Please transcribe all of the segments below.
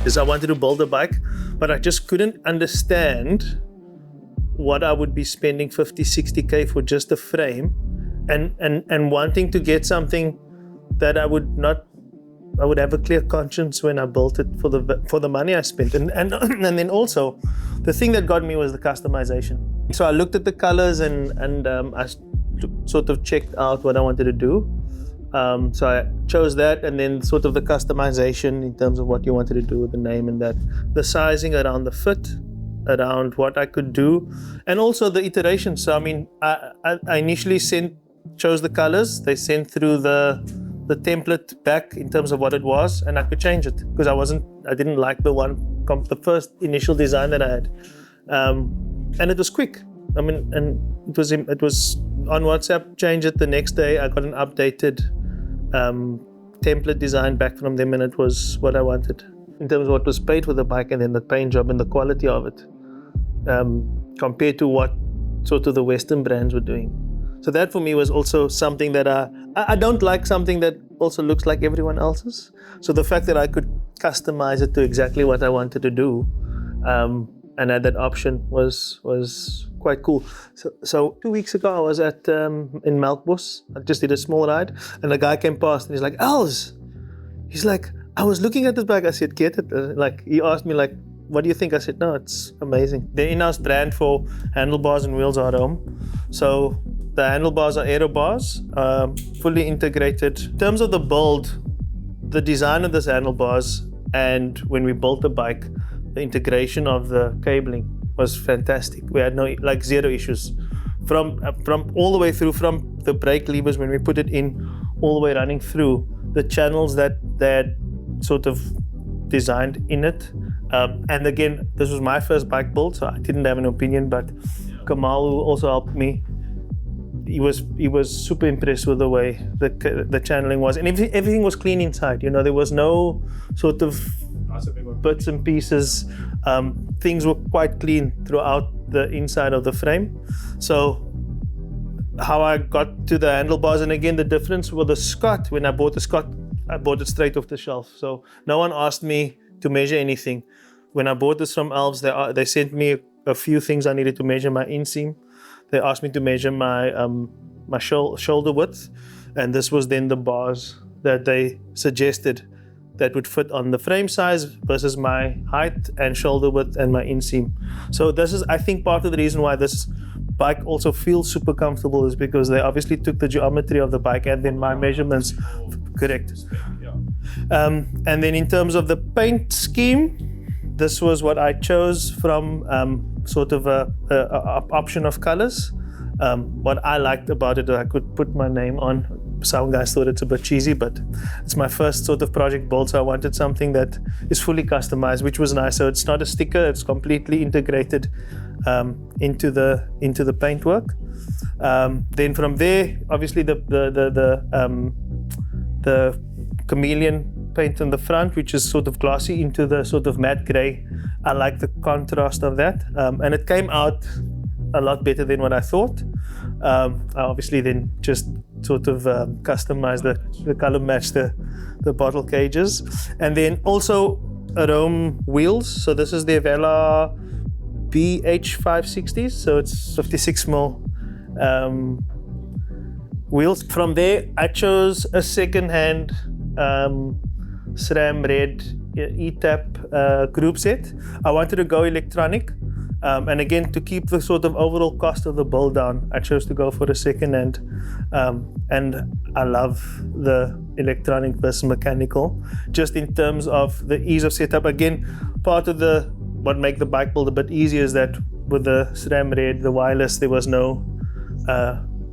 is I wanted to build a bike, but I just couldn't understand what I would be spending 50, 60K for just a frame, and wanting to get something that I would have a clear conscience when I built it for the money I spent. And then also, the thing that got me was the customization. So I looked at the colors and I sort of checked out what I wanted to do. So I chose that, and then sort of the customization in terms of what you wanted to do with the name and that. The sizing around the fit, around what I could do, and also the iterations. So I mean, I initially chose the colors. They sent through the template back in terms of what it was, and I could change it because I didn't like the first initial design that I had, and it was quick. I mean, and it was on WhatsApp. Change it the next day. I got an updated template design back from them, and it was what I wanted in terms of what was paid for the bike, and then the paint job and the quality of it, compared to what sort of the Western brands were doing. So that for me was also something that I don't like something that also looks like everyone else's. So the fact that I could customize it to exactly what I wanted to do, and had that option was quite cool. So 2 weeks ago I was at in Melkbos. I just did a small ride, and a guy came past and he's like, "Elves," he's like, "I was looking at this bike." I said, "Get it?" Like, he asked me like, "What do you think?" I said, "No, it's amazing." The in-house brand for handlebars and wheels are OROME. So the handlebars are aero bars, fully integrated. In terms of the build, the design of this handlebars, and when we built the bike, the integration of the cabling was fantastic. We had zero issues from all the way through, from the brake levers when we put it in, all the way running through the channels that they had sort of designed in it. And again, this was my first bike build, so I didn't have an opinion, but Kamaal, who also helped me, he was super impressed with the way the channeling was, and everything was clean inside. You know, there was no sort of bits and pieces. Things were quite clean throughout the inside of the frame. So how I got to the handlebars, and again, the difference with the Scott, when I bought the Scott, I bought it straight off the shelf. So no one asked me to measure anything. When I bought this from Elves, they sent me a few things I needed to measure: my inseam. They asked me to measure my shoulder width, and this was then the bars that they suggested that would fit on the frame size versus my height and shoulder width and my inseam. So this is, I think, part of the reason why this bike also feels super comfortable, is because they obviously took the geometry of the bike and then my measurements. Correct. And then in terms of the paint scheme, this was what I chose from sort of a option of colors. What I liked about it, I could put my name on. Some guys thought it's a bit cheesy, but it's my first sort of project build, so I wanted something that is fully customized, which was nice. So it's not a sticker; it's completely integrated into the paintwork. Then from there, obviously the chameleon paint on the front, which is sort of glossy into the sort of matte grey. I like the contrast of that, and it came out a lot better than what I thought. I obviously then just sort of customized the color match the bottle cages, and then also OROME Wheels. So this is the Vela BH560s, so it's 56mm wheels. From there, I chose a second-hand SRAM red ETAP group set. I wanted to go electronic, and again, to keep the sort of overall cost of the build down, I chose to go for a second-hand. And I love the electronic versus mechanical, just in terms of the ease of setup. Again, part of what make the bike build a bit easier is that with the SRAM red, the wireless, there was no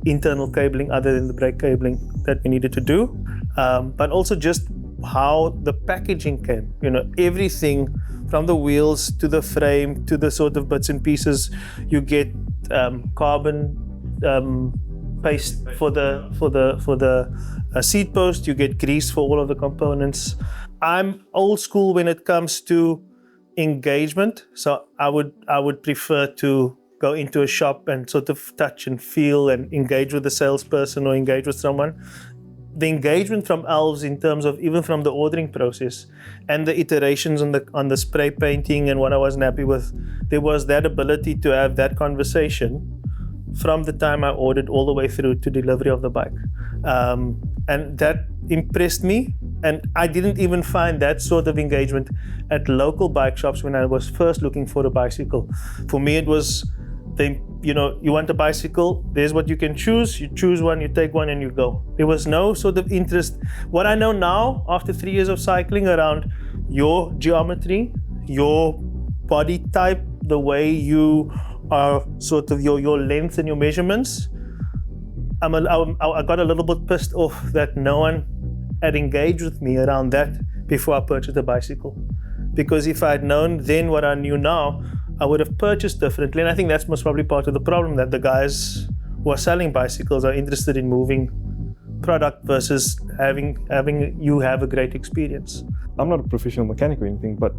internal cabling other than the brake cabling that we needed to do, but also just how the packaging came. You know, everything from the wheels to the frame to the sort of bits and pieces. You get carbon paste for the seat post. You get grease for all of the components. I'm old school when it comes to engagement, so I would prefer to go into a shop and sort of touch and feel and engage with the salesperson or engage with someone. the engagement from Elves in terms of even from the ordering process and the iterations on the spray painting and what I wasn't happy with, there was that ability to have that conversation from the time I ordered all the way through to delivery of the bike. And that impressed me. And I didn't even find that sort of engagement at local bike shops when I was first looking for a bicycle. For me, it was, you want a bicycle, there's what you can choose. You choose one, you take one, and you go. There was no sort of interest. What I know now, after 3 years of cycling, around your geometry, your body type, the way you are, sort of your length and your measurements, I got a little bit pissed off that no one had engaged with me around that before I purchased a bicycle. Because if I'd known then what I knew now, I would have purchased differently. And I think that's most probably part of the problem, that the guys who are selling bicycles are interested in moving product versus having you have a great experience. I'm not a professional mechanic or anything, but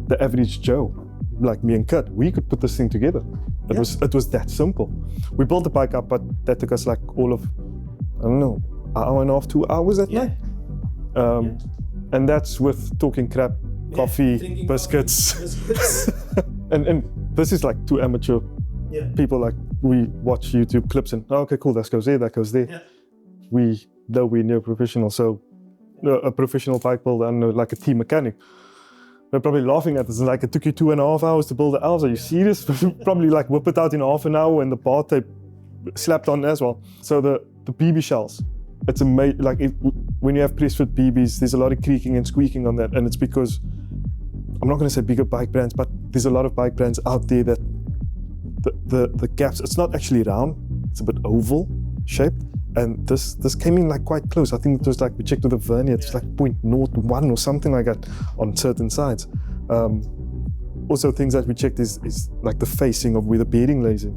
the average Joe, like me and Kurt, we could put this thing together. It was that simple. We built the bike up, but that took us like all of, I don't know, an hour and a half, 2 hours at night. And that's with talking crap, coffee, biscuits. and this is like two amateur people, like we watch YouTube clips and, okay, cool, that goes there, that goes there. Though we're near professional, so a professional bike builder, I don't know, like a team mechanic, they're probably laughing at us, like it took you 2.5 hours to build the Elves, are you serious? Probably like whip it out in half an hour and the bar tape slapped on as well. So the BB shells, it's amazing, like when you have press fit BBs, there's a lot of creaking and squeaking on that, and it's because, I'm not going to say bigger bike brands, but there's a lot of bike brands out there that the gaps, it's not actually round, it's a bit oval shaped, and this came in like quite close. I think it was like, we checked with the vernier, it's like 0.01 or something like that on certain sides. Also things that we checked is like the facing of where the bearing lays in.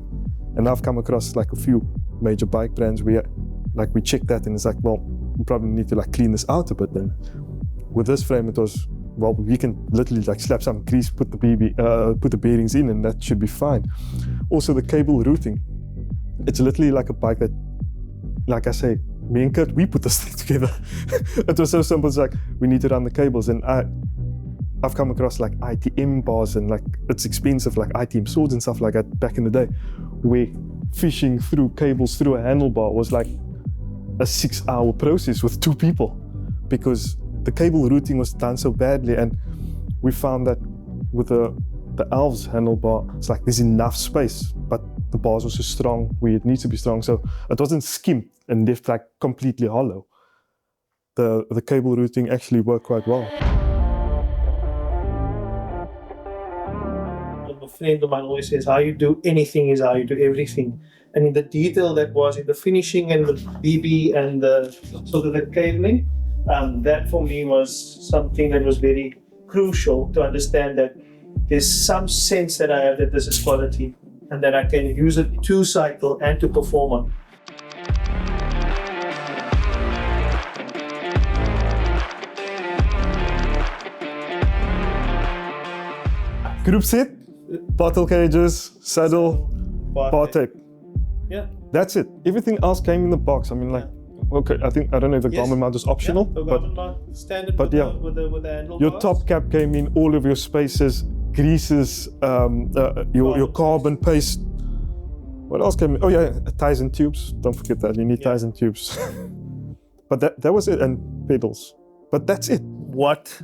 And I've come across like a few major bike brands where like we checked that and it's like, well, we probably need to like clean this out a bit. Then with this frame, it was, well, we can literally like slap some grease, put the bearings in, and that should be fine. Also the cable routing, it's literally like a bike that, like I say, me and Kurt, we put this thing together. It was so simple, it's like, we need to run the cables, and I've come across like ITM bars, and like, it's expensive, like ITM swords and stuff like that back in the day, where fishing through cables through a handlebar was like a 6-hour process with 2 people, because the cable routing was done so badly. And we found that with the Elves handlebar, it's like there's enough space, but the bars were so strong where it needs to be strong, so it wasn't skimped and left like completely hollow. The cable routing actually worked quite well. A friend of mine always says, how you do anything is how you do everything. And in the detail that was in the finishing and the BB and the sort of the cabling, that for me was something that was very crucial to understand that there's some sense that I have that this is quality and that I can use it to cycle and to perform on. Group set, bottle cages, saddle, bar tape. Yeah. That's it. Everything else came in the box. I mean, like, okay, I don't know if the garment mount is optional, but standard with the handlebars. Your top cap came in, all of your spaces, greases, your carbon paste. What else came in? Oh yeah, ties and tubes. Don't forget that, you need ties and tubes. But that was it, and pedals. But that's it. What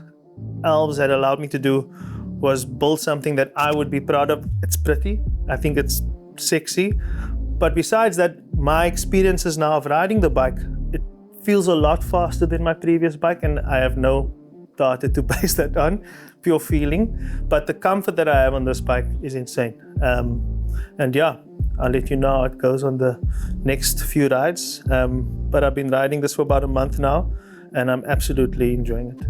Elves had allowed me to do was build something that I would be proud of. It's pretty, I think it's sexy. But besides that, my experiences now of riding the bike, it feels a lot faster than my previous bike, and I have no data to base that on, pure feeling. But the comfort that I have on this bike is insane. And yeah, I'll let you know how it goes on the next few rides. But I've been riding this for about a month now, and I'm absolutely enjoying it.